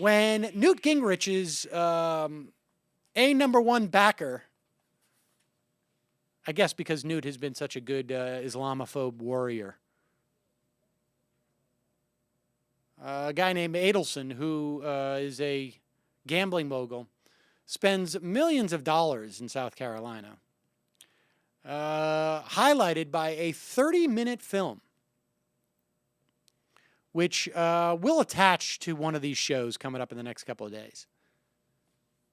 When Newt Gingrich's #1 backer, I guess because Newt has been such a good Islamophobe warrior, a guy named Adelson, who is a gambling mogul, spends millions of dollars in South Carolina, highlighted by a 30-minute film, which we'll attach to one of these shows coming up in the next couple of days,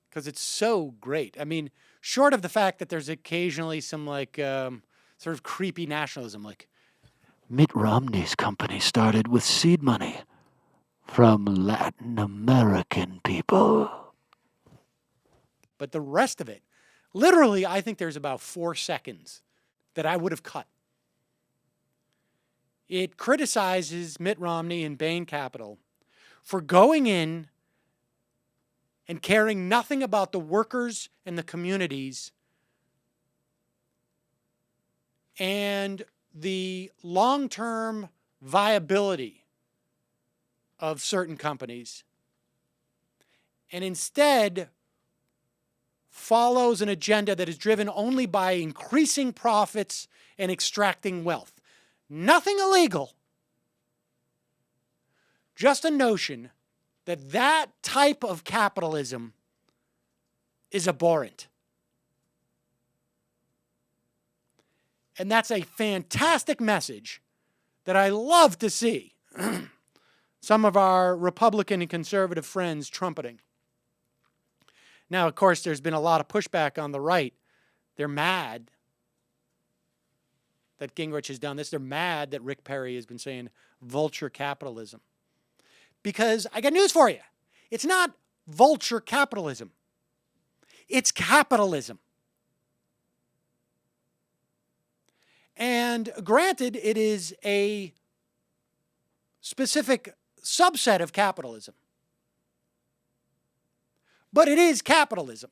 because it's so great. I mean, short of the fact that there's occasionally some like sort of creepy nationalism, like Mitt Romney's company started with seed money from Latin American people. But the rest of it, literally, I think there's about 4 seconds that I would have cut. It criticizes Mitt Romney and Bain Capital for going in and caring nothing about the workers and the communities and the long-term viability of certain companies, and instead follows an agenda that is driven only by increasing profits and extracting wealth. Nothing illegal, just a notion that that type of capitalism is abhorrent. And that's a fantastic message that I love to see some of our Republican and conservative friends trumpeting. Now, of course, there's been a lot of pushback on the right. They're mad that Gingrich has done this. They're mad that Rick Perry has been saying vulture capitalism. Because I got news for you. It's not vulture capitalism. It's capitalism. And granted, it is a specific subset of capitalism. But it is capitalism.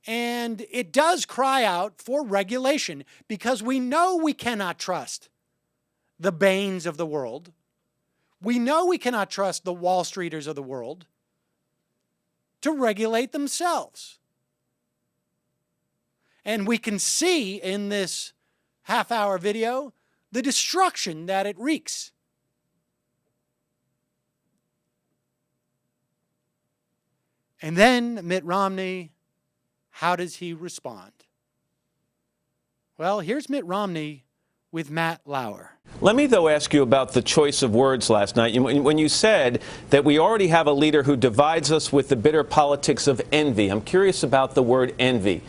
And it does cry out for regulation, because we know we cannot trust the Bains of the world. We know we cannot trust the Wall Streeters of the world to regulate themselves. And we can see in this half-hour video the destruction that it wreaks. And then Mitt Romney, how does he respond? Well, here's Mitt Romney with Matt Lauer. Let me, though, ask you about the choice of words last night. When you said that we already have a leader who divides us with the bitter politics of envy, I'm curious about the word envy.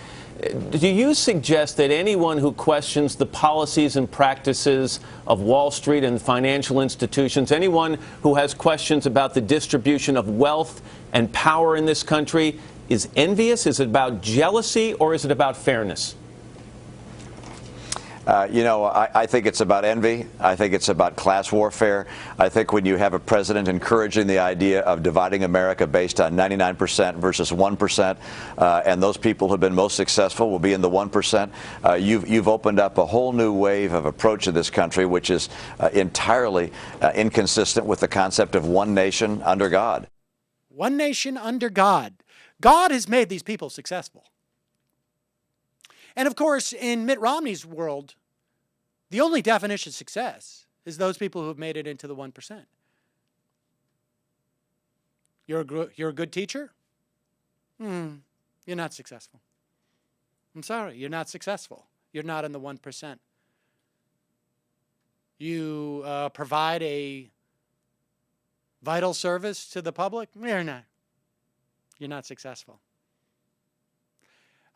Do you suggest that anyone who questions the policies and practices of Wall Street and financial institutions, anyone who has questions about the distribution of wealth and power in this country, is envious? Is it about jealousy, or is it about fairness? I think it's about envy. I think it's about class warfare. I think when you have a president encouraging the idea of dividing America based on 99% versus 1%, and those people who have been most successful will be in the 1%, you've opened up a whole new wave of approach to this country, which is entirely inconsistent with the concept of one nation under God. One nation under God. God has made these people successful. And of course, in Mitt Romney's world, the only definition of success is those people who have made it into the 1%. You're a good teacher? You're not successful. I'm sorry, you're not successful. You're not in the 1%. You provide a vital service to the public? You're not. You're not successful.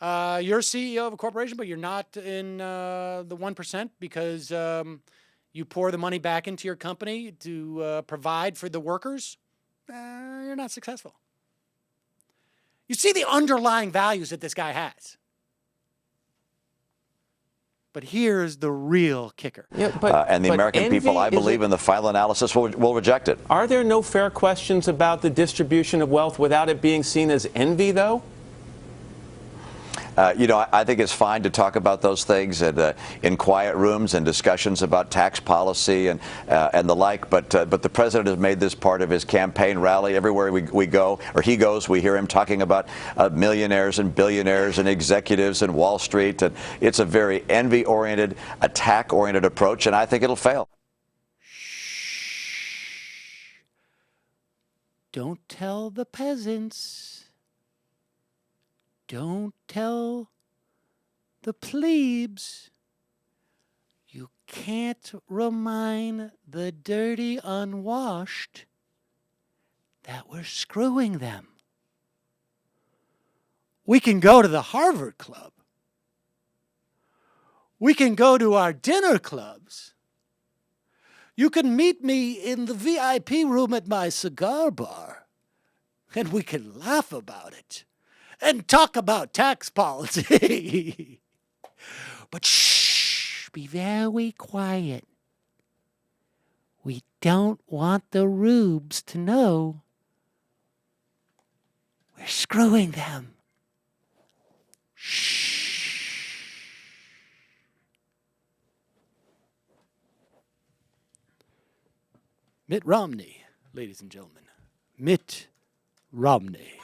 You're CEO of a corporation, but you're not in the 1% because you pour the money back into your company to provide for the workers. You're not successful. You see the underlying values that this guy has. But here's the real kicker. Yeah, and the American people, I believe, in the final analysis will reject it. Are there no fair questions about the distribution of wealth without it being seen as envy, though? I think it's fine to talk about those things in quiet rooms and discussions about tax policy and the like. But the president has made this part of his campaign rally. Everywhere we go, or he goes, we hear him talking about millionaires and billionaires and executives and Wall Street. And it's a very envy-oriented, attack-oriented approach, and I think it'll fail. Don't tell the peasants. Don't tell the plebes. You can't remind the dirty unwashed that we're screwing them. We can go to the Harvard Club. We can go to our dinner clubs. You can meet me in the VIP room at my cigar bar, and we can laugh about it and talk about tax policy. But shh, be very quiet. We don't want the rubes to know we're screwing them. Shh. Mitt Romney, ladies and gentlemen. Mitt Romney.